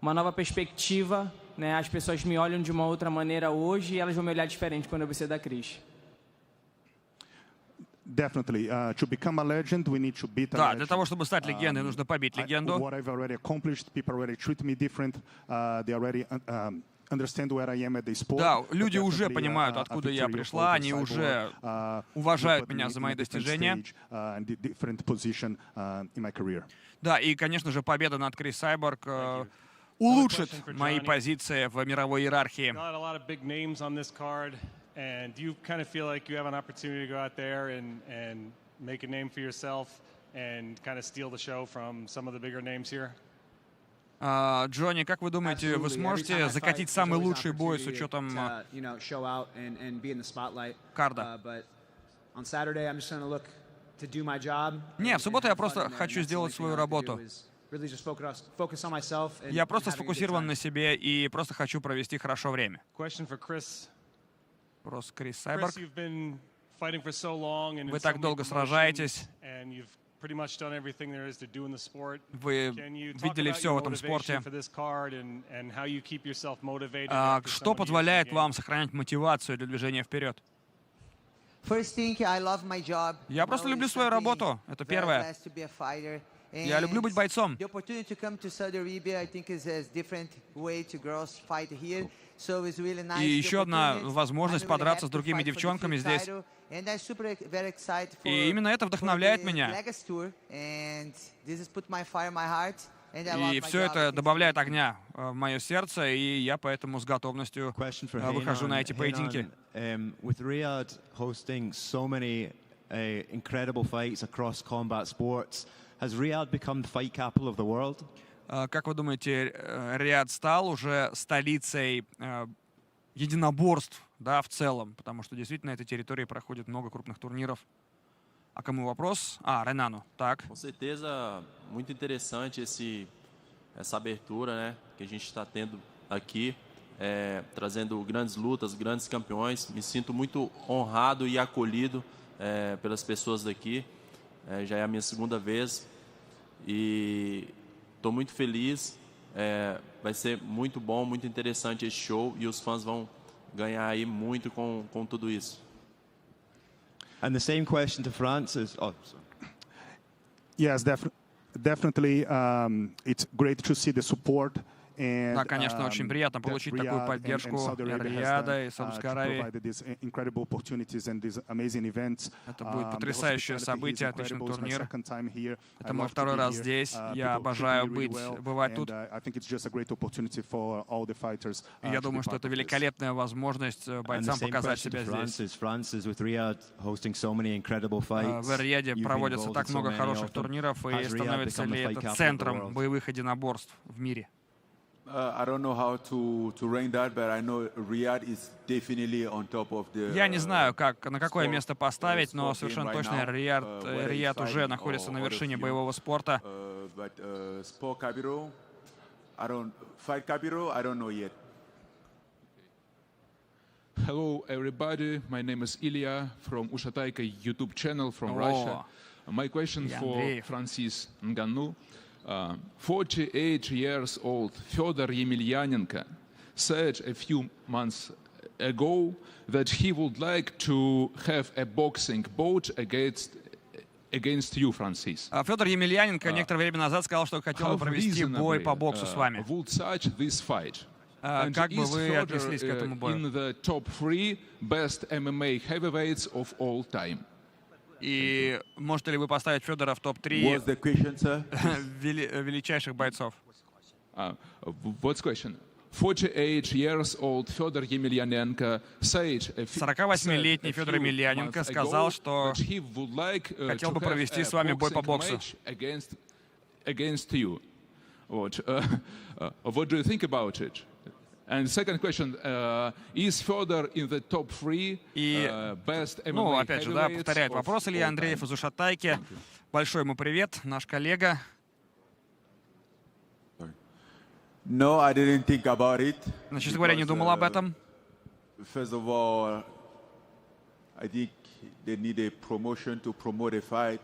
I: uma nova perspectiva, né? As pessoas me olham de uma outra maneira hoje e elas vão me olhar diferente quando eu vencer da Cris.
U: Definitely. To become a legend, we need to beat a legend.
B: Да, для того, чтобы стать легендой, нужно побить легенду.
U: What I've already accomplished, people already treat me different. They already understand where I am at the sport.
B: Да, люди уже понимают, откуда я пришла, они уже уважают меня за мои достижения. Да, и, конечно же, победа над Крис Сайборг улучшит мои позиции в мировой иерархии.
V: And do you kind of feel like you have an opportunity to go out there and make a name for yourself and kind of steal the show from some of the bigger names here?
B: Джонни, как вы думаете, вы сможете закатить самый лучший бой с учетом карда? Не, в субботу я просто хочу сделать свою работу. Я просто сфокусирован на себе и просто хочу провести хорошо время. Вопрос Крис Сайборг. Вы так долго сражаетесь. Вы видели все в этом спорте. Что позволяет вам сохранять мотивацию для движения вперед? Я просто люблю свою работу. Это первое. Я люблю быть бойцом. И еще одна возможность подраться с другими девчонками здесь. И именно это вдохновляет меня. И все это добавляет огня в мое сердце, и я поэтому с готовностью выхожу на эти поединки.
W: Has Riyadh become the fight capital of the world?
B: Как вы думаете, Риад стал уже столицей единоборств, да, в целом? Потому что действительно на этой территории проходит много крупных турниров. А кому вопрос? Ренано. Так.
J: Com certeza, muito interessante essa abertura, né, que a gente está tendo aqui, trazendo grandes lutas, grandes campeões. Me sinto muito honrado e acolhido pelas pessoas daqui. Já é a minha segunda vez e estou muito feliz. Vai ser muito bom, muito interessante esse show e os fãs vão ganhar aí muito com tudo isso.
W: And the same question to Francis.
U: Yes, definitely. It's great to see the support
B: Да, конечно, очень приятно получить такую поддержку Рияда и Саудовской Аравии. Это будет потрясающее событие, отличный турнир. Это мой второй раз здесь. Я обожаю бывать тут. И я думаю, что это великолепная возможность бойцам показать себя здесь. В Рияде проводится так много хороших турниров, и становится ли это центром боевых единоборств в мире?
K: I don't know how to rank that, but I know Riyadh is definitely on top of the.
B: Я не знаю, на какое место поставить, но совершенно точно Рияд уже находится на вершине боевого спорта.
K: But sport capital, fight capital, I don't know yet.
C: Hello, everybody. My name is Ilya from Ushataika YouTube channel from Russia. My question for Francis Ngannu. 48 years old Fedor Yemelyanenko said a few months ago that he would like to have a boxing bout against you, Francis.
B: Федор Емельяненко некоторое время назад сказал, что хотел бы провести бой по боксу с вами.
C: Would such this fight?
B: Как бы вы отнеслись к этому бою?
C: In the top 3 best MMA heavyweights of all time.
B: И можете ли вы поставить Федора в топ-3 величайших бойцов?
C: What's question? 48 years old Fedor Yemelyanenko said.
B: 48-летний Федор Емельяненко сказал, что хотел бы провести с вами бой по боксу.
C: Against you. What do you think about it? And second question, is Fedor in the top 3 best MMA?
B: Ну, опять же, да, повторяет вопрос Илья Андреев из Ушатайки. Большой ему привет, наш коллега.
K: No, I didn't think about it.
B: Честно говоря, не думал об этом.
K: First of all, I think they need a promotion to promote a fight.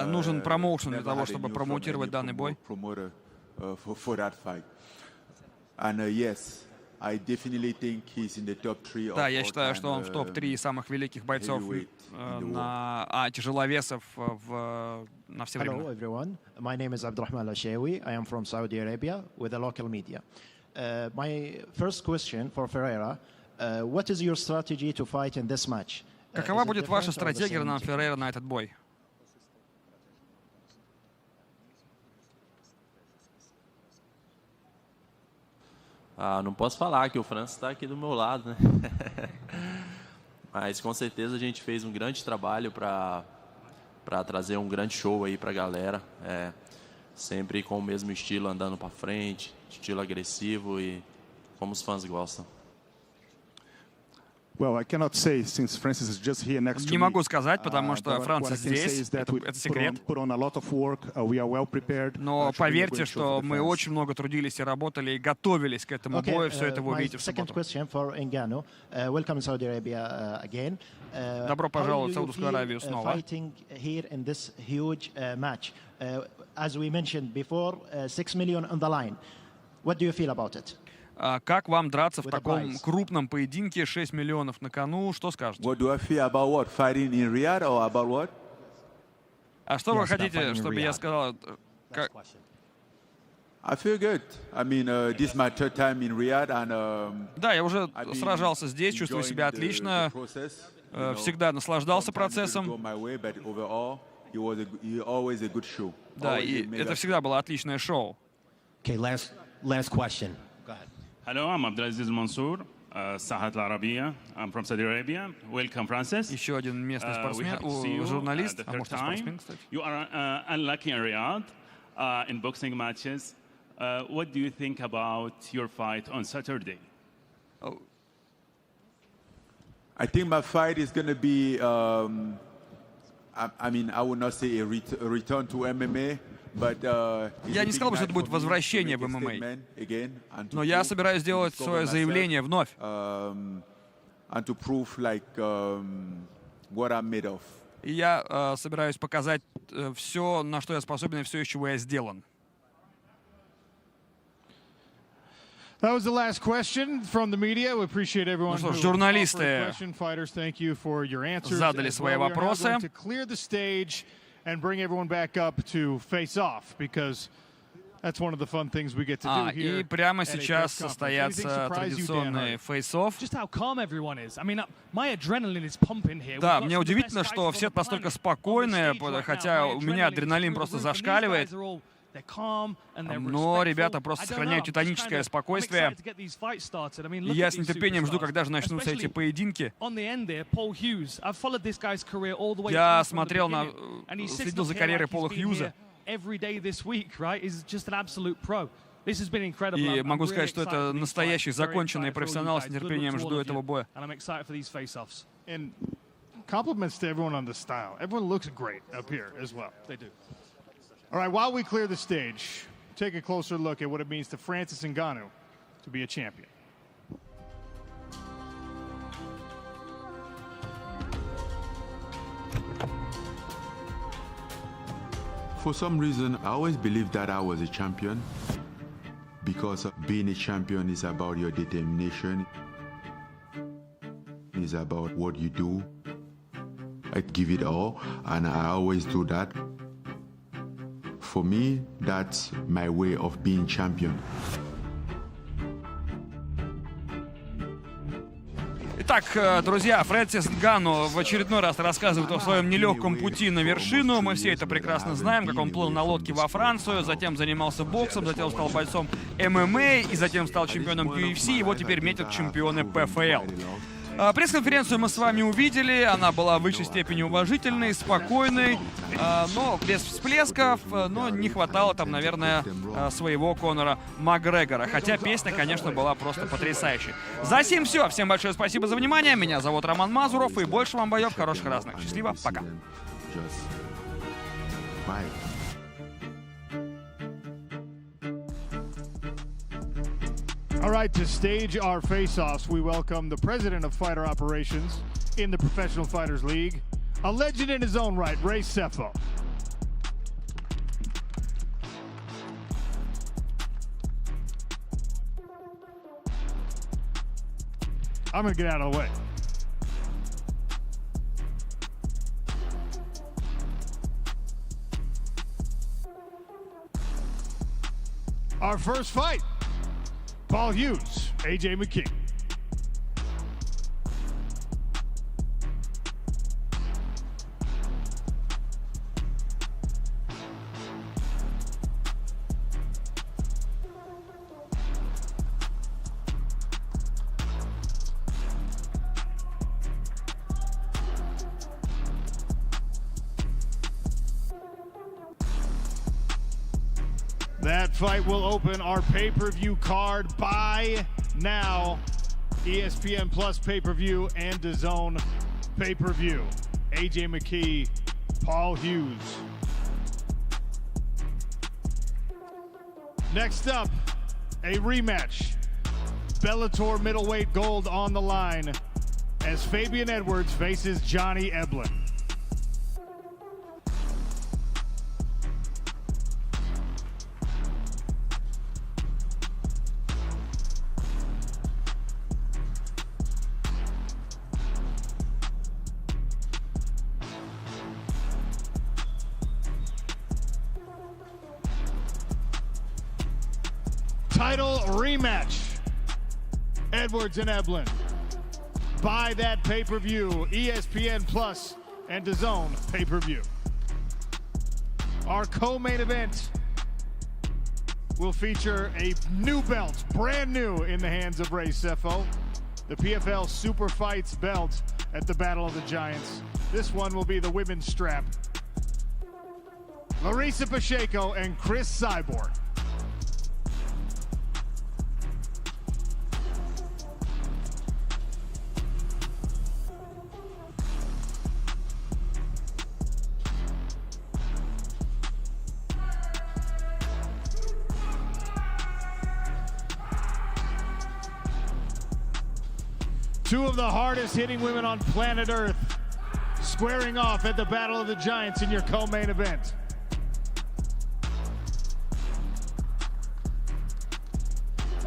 B: Нужен промоушен для того, чтобы промоутировать данный бой.
K: For that fight. And yes, I definitely think he's in the top 3.
B: Да, я считаю, что он в топ-3 самых великих бойцов тяжеловесов на все времена.
D: Hello everyone, my name is Abdurrahman Al-Shawi. I am from Saudi Arabia with the local media. My first question for Ferreyra, what is your strategy to fight in this match?
B: Какова будет ваша стратегия, Ренан Феррейра, на этот бой?
J: Não posso falar que o Francis está aqui do meu lado, né? Mas com certeza a gente fez um grande trabalho para trazer um grande show aí para a galera. Sempre com o mesmo estilo, andando para frente, estilo agressivo e como os fãs gostam.
U: Well, I cannot say since Francis is just here next to me.
B: Не могу сказать, потому что Францис здесь. Это секрет. Но поверьте, что мы очень много трудились и работали, и готовились к этому бою. Все это вы увидите в субботу. Добро пожаловать в Саудовскую Аравию снова.
D: As we mentioned before, 6 million on the line. What do you feel about it?
B: Как вам драться в таком крупном поединке? 6 миллионов на кону. Что скажете?
K: What do I feel about what? Fighting in Riyadh or about what?
B: А что вы хотите, чтобы я сказал?
K: I feel good. I mean, this is my third time in Riyadh, and
B: да, я уже сражался здесь, чувствую себя отлично. Всегда наслаждался процессом. Да, и это всегда было отличное шоу.
E: Okay, last question. Go ahead.
X: Hello, I'm Abdulaziz Mansour, Sahat Al-Arabiya. I'm from Saudi Arabia. Welcome, Francis.
B: Еще один местный спортсмен, журналист, а может и спортсмен, кстати.
X: You are unlucky in Riyadh in boxing matches. What do you think about your fight on Saturday?
K: I think my fight is going to be, I mean, I would not say a return to MMA.
B: Я не сказал бы, что это будет возвращение в ММА, но я собираюсь сделать свое заявление вновь. И я собираюсь показать все, на что я способен, и все, из чего я сделан.
A: That was the last question from the media. We appreciate everyone who
B: журналисты
A: Fighters, thank you for your answers.
B: задали свои вопросы.
A: To clear the stage and bring everyone back up to face off, because
B: И прямо сейчас состоятся традиционные фейс-офф. Да, мне удивительно, что все настолько спокойные, хотя у меня адреналин просто зашкаливает. Но ребята просто сохраняют титаническое спокойствие. И я с нетерпением жду, когда же начнутся эти поединки. Я следил за карьерой Пола Хьюза. И могу сказать, что это настоящий законченный профессионал. С нетерпением жду этого боя.
A: Compliments to everyone on the style. Everyone looks great up here as well. They do. All right, while we clear the stage, take a closer look at what it means to Francis Ngannou to be a champion.
F: For some reason, I always believed that I was a champion because being a champion is about your determination. It's about what you do. I give it all, and I always do that. For me, that's my way of being champion.
B: Итак, друзья, Фрэнсис Нганну в очередной раз рассказывает о своем нелегком пути на вершину. Мы все это прекрасно знаем, как он плыл на лодке во Францию, затем занимался боксом, затем стал бойцом ММА и затем стал чемпионом UFC, и вот теперь метят чемпионы ПФЛ. Пресс-конференцию мы с вами увидели, она была в высшей степени уважительной, спокойной, но без всплесков, но не хватало там, наверное, своего Конора Макгрегора. Хотя песня, конечно, была просто потрясающей. За сим все. Всем большое спасибо за внимание. Меня зовут Роман Мазуров, и больше вам боев хороших разных. Счастливо, пока.
A: All right, to stage our face-offs, we welcome the president of fighter operations in the Professional Fighters League, a legend in his own right, Ray Sefo. I'm going to get out of the way. Our first fight. Polom Hьюз, Эй Джеем Макки. That fight will open our pay-per-view card. Buy now. ESPN Plus pay-per-view and DAZN pay-per-view. Эй Джеем Макки, Polom Hьюз. Next up, a rematch. Bellator middleweight gold on the line as Fabien Edwards faces Johnny Eblin. Title rematch. Edwards and Eblin. Buy that pay-per-view. ESPN Plus and DAZN pay-per-view. Our co-main event will feature a new belt, brand new in the hands of Ray Sefo. The PFL Super Fights belt at the Battle of the Giants. This one will be the women's strap. Larisy Pacheko and Crys Cyborg. Two of the hardest hitting women on planet Earth squaring off at the Battle of the Giants in your co-main event.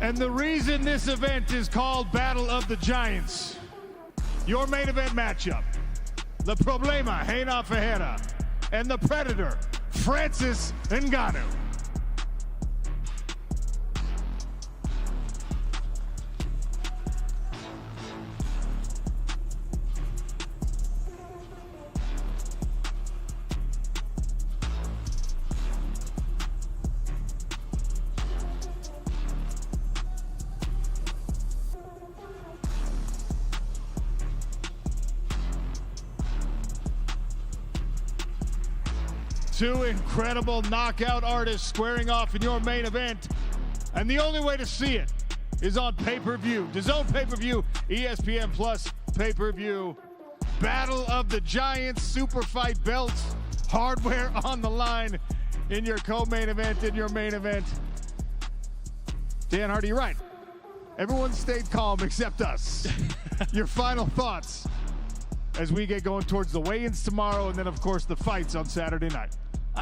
A: And the reason this event is called Battle of the Giants, your main event matchup, the Problema, Reina Ferreira, and the Predator, Francis Ngannou. Two incredible knockout artists squaring off in your main event. And the only way to see it is on pay-per-view. DAZN pay-per-view, ESPN Plus pay-per-view. Battle of the Giants, super fight belts, hardware on the line in your co-main event, in your main event. Dan Hardy, you're right. Everyone stayed calm except us. Your final thoughts as we get going towards the weigh-ins tomorrow and then, of course, the fights on Saturday night.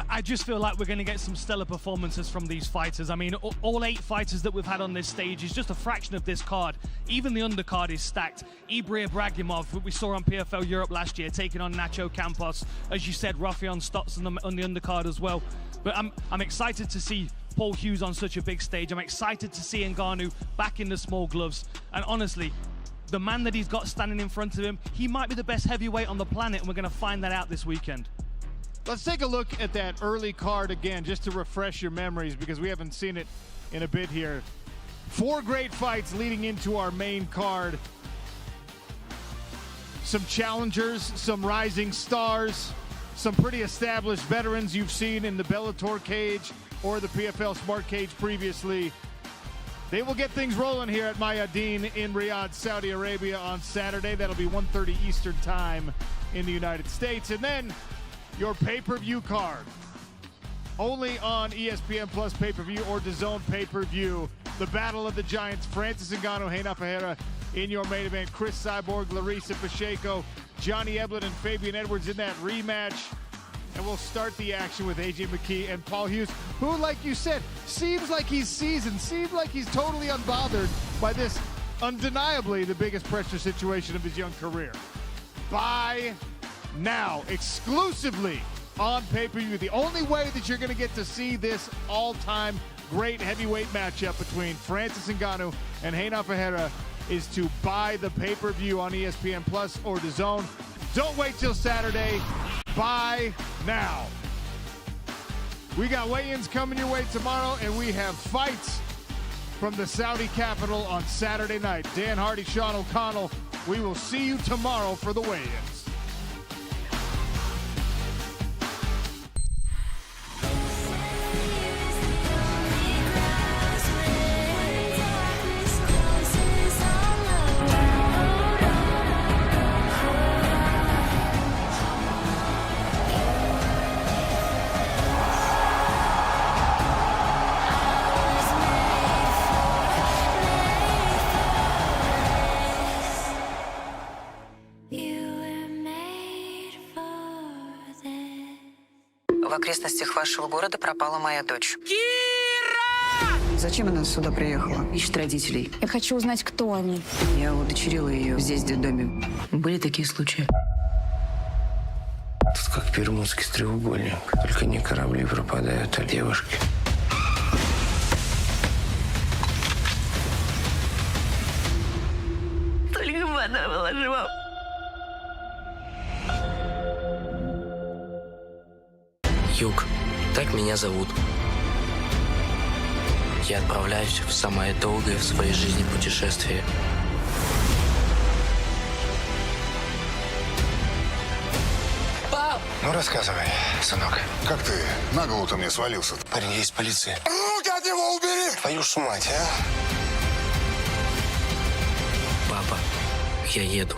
G: I just feel like we're going to get some stellar performances from these fighters. I mean, all 8 fighters that we've had on this stage is just a fraction of this card. Even the undercard is stacked. Ibri Ibragimov, who we saw on PFL Europe last year, taking on Nacho Campos. As you said, Rafion Stotts on the undercard as well. But I'm excited to see Paul Hughes on such a big stage. I'm excited to see Ngannou back in the small gloves. And honestly, the man that he's got standing in front of him, he might be the best heavyweight on the planet, and we're going to find that out this weekend.
A: Let's take a look at that early card again, just to refresh your memories, because we haven't seen it in a bit here. 4 great fights leading into our main card. Some challengers, some rising stars, some pretty established veterans you've seen in the Bellator cage or the PFL Smart Cage previously. They will get things rolling here at Mayadeen in Riyadh, Saudi Arabia on Saturday. That'll be 1:30 Eastern Time in the United States. And then your pay-per-view card, only on ESPN Plus pay-per-view or DAZN pay-per-view. The Battle of the Giants, Francis Ngannou, Reina Ferreira in your main event. Chris Cyborg, Larissa Pacheco, Johnny Eblin, and Fabian Edwards in that rematch. And we'll start the action with Эй Джеем Макки and Paul Hughes, who, like you said, seems like he's seasoned, seems like he's totally unbothered by this undeniably the biggest pressure situation of his young career. Buy now, exclusively on pay-per-view. The only way that you're going to get to see this all-time great heavyweight matchup between Francis Ngannou and Reina Ferreira is to buy the pay-per-view on ESPN Plus or DAZN. Don't wait till Saturday. Buy now. We got weigh-ins coming your way tomorrow, and we have fights from the Saudi capital on Saturday night. Dan Hardy, Sean O'Connell, we will see you tomorrow for the weigh-ins.
H: В окрестностях вашего города пропала моя дочь.
L: Кира!
H: Зачем она сюда приехала? Ищет родителей.
L: Я хочу узнать, кто они.
H: Я удочерила ее здесь, в детдоме. Были такие случаи?
M: Тут как Бермудский треугольник. Только не корабли пропадают, а девушки.
H: Только бы она была жива.
M: Юг. Так меня зовут. Я отправляюсь в самое долгое в своей жизни путешествие.
Y: Пап! Ну, рассказывай, сынок. Как ты на голову-то мне свалился?
M: Парень, я из полиции.
Y: Руки от него убери!
M: Твою ж мать, а? Папа, я еду.